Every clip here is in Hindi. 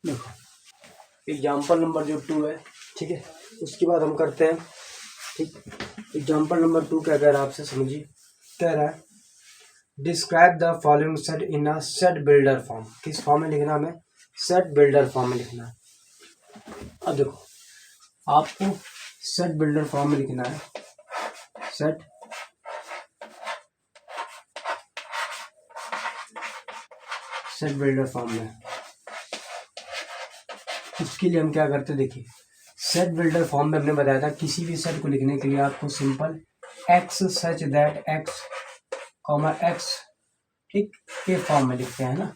देखो एग्जाम्पल नंबर जो 2 है, ठीक है, उसके बाद हम करते हैं। ठीक, एग्जाम्पल नंबर 2 क्या कह रहा है आपसे, समझिए। कह रहा है describe the following set in a set builder form. किस फॉर्म में लिखना है हमें? सेट बिल्डर फॉर्म में लिखना है। अब देखो आपको सेट बिल्डर फॉर्म में लिखना है, सेट सेट बिल्डर फॉर्म में। उसके लिए हम क्या करते हैं, देखिए सेट बिल्डर फॉर्म में हमने बताया था किसी भी सेट को लिखने के लिए आपको simple x such that x comma x, ठीक, के फॉर्म में लिखते हैं ना,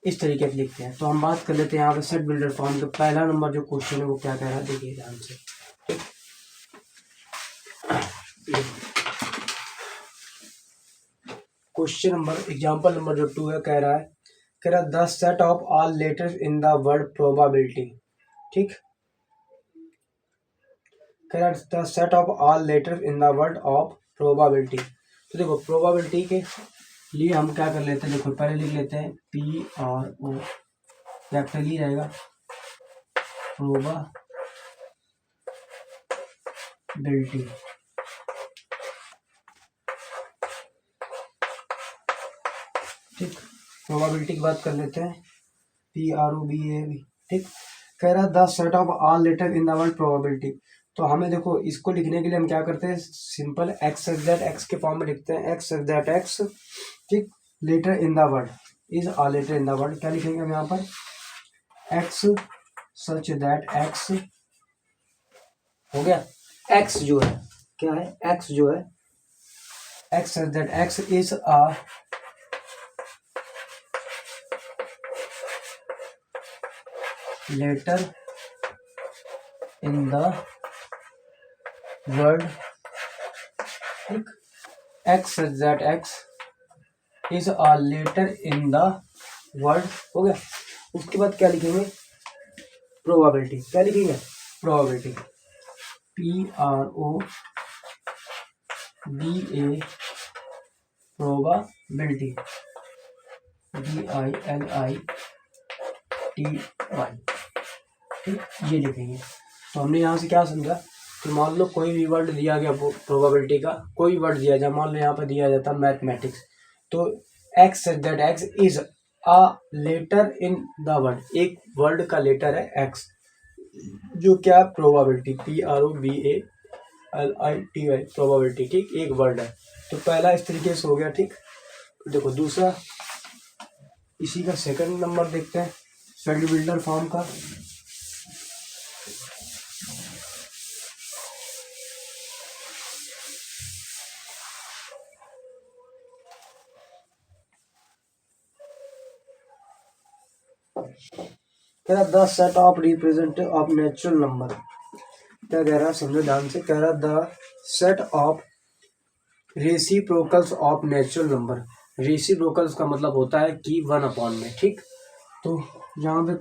इस तरीके से लिखते हैं। तो हम बात कर लेते हैं यहाँ पे सेट बिल्डर फॉर्म का। पहला नंबर जो क्वेश्चन है वो क्या कह रहा है, देखिए ध्यान से। क्वेश्चन नंबर एग्जाम्पल नंबर जो 2 है, कह रहा है the set of all letters in the word probability. ठीक, कह रहा है the set of all letters in the word of probability. तो देखो प्रोबाबिलिटी के लिए हम क्या कर लेते हैं, देखो पहले लिख लेते हैं PRO, कैपिटल ही रहेगा, प्रोबाबिलिटी। ठीक, प्रोबाबिलिटी की बात कर लेते हैं, PROBA। ठीक, कह रहा है the set of all letter in the word probability. तो हमें देखो इसको लिखने के लिए हम क्या करते हैं, simple x such that x के फॉर्म में लिखते हैं, एक्स सच दैट एक्स, ठीक, letter in the word is a letter in the word. क्या लिखेंगे हम यहाँ पर, एक्स सच दैट एक्स, हो गया। एक्स जो है क्या है, एक्स जो है x such that x is a letter in the word, ठीक, X such that x is a letter in the word, हो गया। उसके बाद क्या लिखेंगे, प्रोबाबिलिटी। क्या लिखेंगे, प्रोबाबिलिटी, PROBA, प्रोबाबिलिटी, BILITY, ठीक, ये लिखेंगे। तो हमने यहाँ से क्या समझा कि मान लो कोई भी वर्ड दिया गया, प्रोबेबिलिटी का कोई भी वर्ड दिया जाए, मान लो यहाँ पर दिया जाता मैथमेटिक्स, तो x such that x is a letter in the word, एक वर्ड का लेटर है एक्स, जो क्या प्रोबेबिलिटी, PROBALITY, प्रोबेबिलिटी, ठीक, एक वर्ड है। तो पहला इस तरीके से हो गया। ठीक, देखो दूसरा इसी का सेकंड नंबर देखते हैं, सेट बिल्डर फॉर्म का। कह रहा the set of representative of natural number. क्या कह रहा है, समझो ध्यान से। कह रहा the set of reciprocals of natural number. Reciprocals का मतलब होता है कि 1 में। ठीक, तो यहाँ पे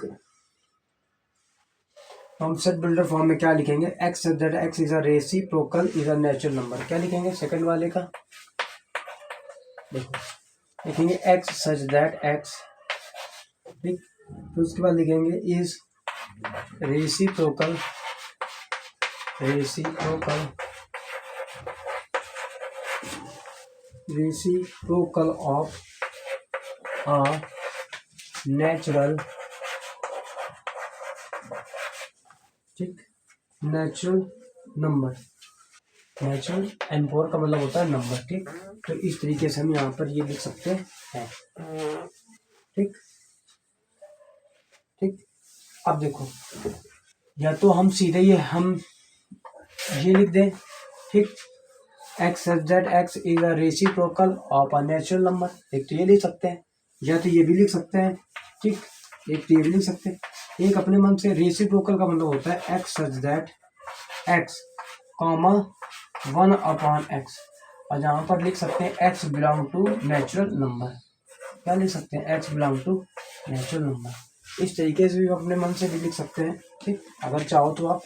हम सेट बिल्डर फॉर्म में क्या लिखेंगे, x such that x is a reciprocal is a natural number. क्या लिखेंगे सेकंड वाले का, देखो लिखेंगे एक्स सच दैट एक्स, ठीक, तो उसके बाद लिखेंगे is reciprocal, reciprocal, reciprocal of a natural, ठीक, नेचुरल नंबर। नेचुरल N4 का मतलब होता है नंबर। ठीक, तो इस तरीके से हम यहाँ पर ये लिख सकते हैं। ठीक, ठीक, अब देखो या तो हम सीधे ये लिख दें, ठीक, X such that x is a reciprocal of a natural number, एक तो ये लिख सकते हैं, या तो ये भी लिख सकते हैं। ठीक, एक तो ये भी लिख सकते हैं। एक अपने मन से रेसिप्रोकल का मतलब होता है x such that x comma 1/x, और जहाँ पर लिख सकते हैं x belong to natural number. क्या लिख सकते हैं, x belong to natural number. इस तरीके से भी अपने मन से भी लिख सकते हैं। ठीक, अगर चाहो तो आप,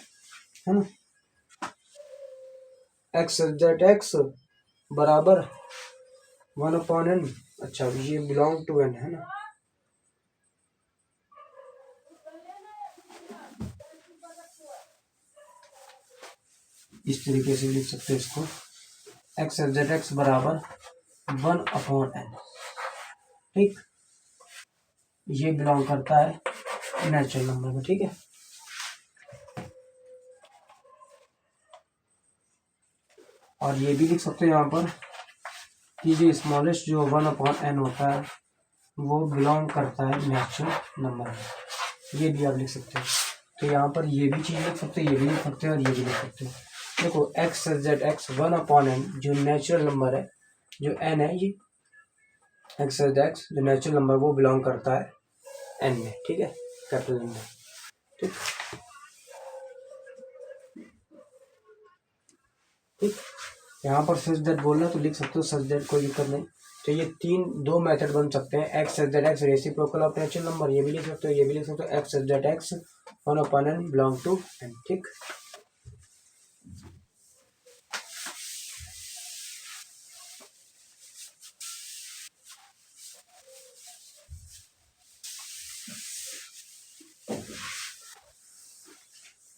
है ना, एक्स दैट एक्स बराबर 1/n, अच्छा ये बिलोंग टू n है ना, इस तरीके से लिख सकते हैं इसको, एक्स जेड एक्स बराबर 1/n। ठीक, ये बिलोंग करता है नेचुरल नंबर में। ठीक है, और ये भी लिख सकते हैं यहाँ पर कि जो स्मॉलेस्ट जो 1/n होता है वो बिलोंग करता है नेचुरल नंबर में। ये भी आप लिख सकते हैं। तो यहाँ पर ये भी चीज़ लिख सकते हैं, ये भी लिख सकते हैं और ये भी लिख सकते हैं। देखो एक्स जेड एक्स 1/n जो नेचुरल नंबर है, जो n है, ये एक्स जेड एक्स जो नेचुरल नंबर वो बिलोंग करता है n में। ठीक है, कैपिटल n में। ठीक ठीक, यहाँ पर सच दैट बोलना तो लिख सकते हो सच दैट, कोई दिक्कत नहीं। तो ये दो मेथड बन सकते हैं, x such that x reciprocal of natural number, ये भी लिख सकते हो, ये भी लिख सकते हो, x such that x 1/n belong to n। ठीक,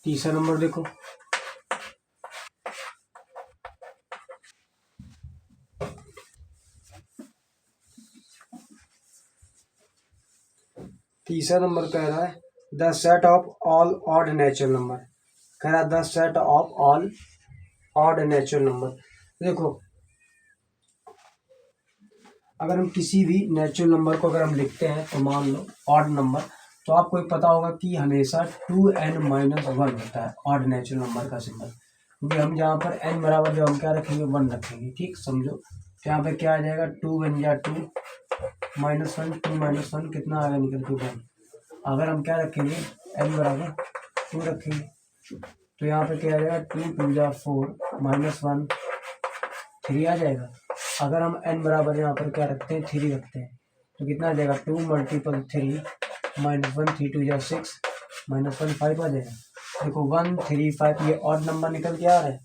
तीसरा नंबर देखो, तीसरा नंबर कह रहा है the set of all odd natural number. कह रहा है the set of all odd natural number. देखो अगर हम किसी भी नेचुरल नंबर को अगर हम लिखते हैं तो मान लो ऑड नंबर, तो आपको पता होगा कि हमेशा 2n-1 होता है ऑड नेचुरल नंबर का सिंबल। क्योंकि हम यहाँ पर n बराबर जो हम क्या रखेंगे 1 रखेंगे। ठीक, समझो तो यहाँ पे क्या आ जाएगा 2 1 या 2 -1 2 -1 कितना आएगा निकल के 1। अगर हम क्या रखेंगे n बराबर 2 रखेंगे तो यहाँ पे क्या आ जाएगा 2 2 या 4 -1 3 आ जाएगा। अगर हम n बराबर यहाँ पर क्या रखते हैं 3 रखते हैं तो कितना आ जाएगा 2 × 3 -1 3 2 या 6 -1 5 आ जाएगा। देखो 1 3 5 ये ऑड नंबर निकल के आ रहा है।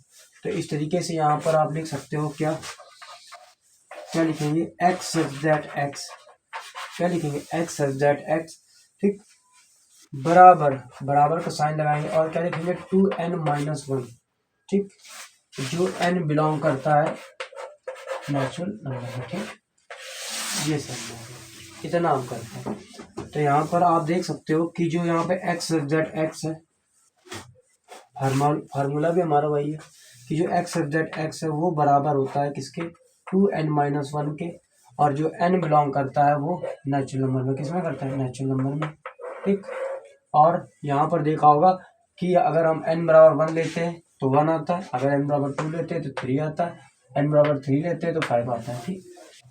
तो इस तरीके से यहाँ पर आप लिख सकते हो क्या लिखेंगे एक्स दैट एक्स, क्या लिखेंगे एक्स दैट एक्स। ठीक, बराबर का साइन लगाएंगे और क्या लिखेंगे 2n-1। ठीक, जो n बिलोंग करता है नेचुरल नंबर में। ठीक, ये सब इतना हम करते हैं। तो यहाँ पर आप देख सकते हो कि जो यहाँ पे एक्स जेड एक्स है, फार्मूला भी हमारा वही है कि जो एक्स जेड एक्स है वो बराबर होता है किसके 2n-1 के, और जो n बिलोंग करता है वो नेचुरल नंबर में। किसमें करता है नेचुरल नंबर में। ठीक, और यहाँ पर देखा होगा कि अगर हम n बराबर 1 लेते हैं तो 1 आता है, अगर n बराबर 2 लेते हैं तो 3 आता है, n बराबर 3 लेते हैं तो 5 आता है। ठीक,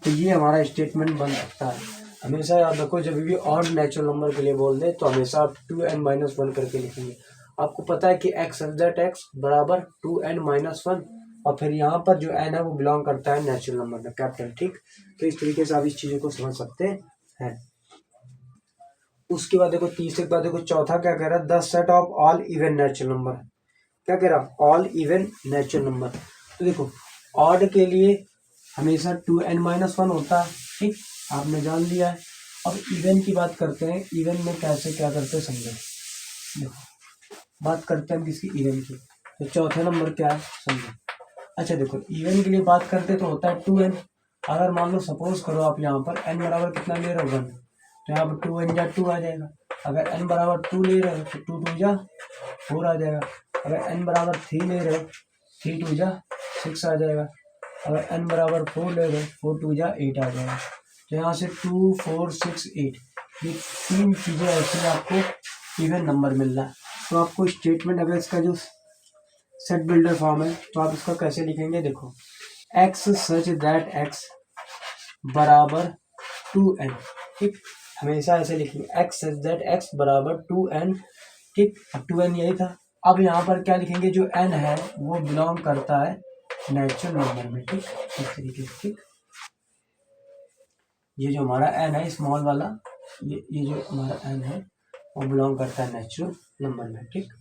तो ये हमारा स्टेटमेंट बन सकता है। हमेशा याद रखो जब भी ऑड नेचुरल नंबर के लिए बोल दे तो हमेशा आप 2n-1 करके लिखेंगे। आपको पता है कि एक्स दैट एक्स बराबर 2n-1 और फिर यहाँ पर जो n है वो बिलोंग करता है नेचुरल नंबर में, कैपिटल। ठीक, तो इस तरीके से आप इस चीज़ों को समझ सकते हैं। उसके बाद देखो तीसरे के बाद देखो चौथा क्या कह रहा है the set of all even natural number. क्या कह रहा है ऑल इवन नेचुरल नंबर। तो देखो ऑड के लिए हमेशा 2n-1 होता है। ठीक, आपने जान लिया है। अब इवन की बात करते हैं, इवन में कैसे क्या करते हैं समझो। देखो बात करते हैं हम किसकी इवन की, तो चौथा नंबर क्या है समझो। अच्छा देखो इवन के लिए बात करते तो होता है 2n। अगर मान लो सपोज करो आप यहाँ पर n बराबर कितना ले रहे हो 1, तो यहाँ पर 2n या 2 आ जाएगा। अगर n बराबर 2 ले रहे हो तो 2 2 जा 4 आ जाएगा। अगर n बराबर 3 ले रहे हो 3 2 जा 6 आ जाएगा। अगर n बराबर 4 ले रहे हो 4 2 जा 8 आ जाएगा। तो यहाँ से 2 4 6 8 ये तीन चीज़ें ऐसे आपको इवन नंबर मिल रहा है। तो आपको स्टेटमेंट अगर इसका जो सेट बिल्डर फॉर्म है तो आप इसका कैसे लिखेंगे। देखो एक्स सच दैट एक्स बराबर 2n। ठीक, हमेशा ऐसे लिखेंगे एक्स सच दैट एक्स बराबर 2n। ठीक, 2n यही था। अब यहाँ पर क्या लिखेंगे जो n है वो बिलोंग करता है नेचुरल नंबर में। ठीक, इस तरीके से। ठीक, ये जो हमारा n है स्मॉल वाला, ये जो हमारा n है वो बिलोंग करता है नेचुरल नंबर में। ठीक,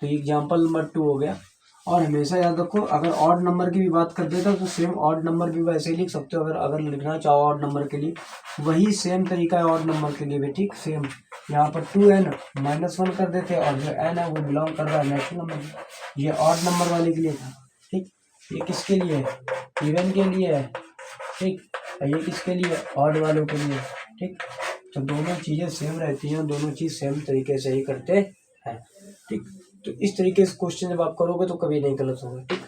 तो एग्जाम्पल नंबर 2 हो गया। और हमेशा याद रखो अगर ऑड नंबर की भी बात कर देता तो सेम ऑड नंबर भी वैसे ही लिख सकते हो। अगर लिखना चाहो ऑड नंबर के लिए वही सेम तरीका है ऑड नंबर के लिए भी। ठीक, सेम यहाँ पर 2n -1 कर देते और जो n है वो बिलोंग कर रहा है नेचुरल नंबर, ये ऑड नंबर वाले के लिए था। ठीक, ये किसके लिए है, इवन के लिए है। ठीक, और ये किसके लिए, ऑड वालों के लिए। ठीक, तो दोनों चीजें सेम रहती हैं, दोनों चीज सेम तरीके से ही करते हैं। ठीक, तो इस तरीके से क्वेश्चन जब आप करोगे तो कभी नहीं गलत होगा। ठीक,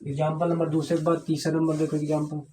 एग्जाम्पल नंबर दूसरे के बाद तीसरा नंबर देखो एग्जाम्पल।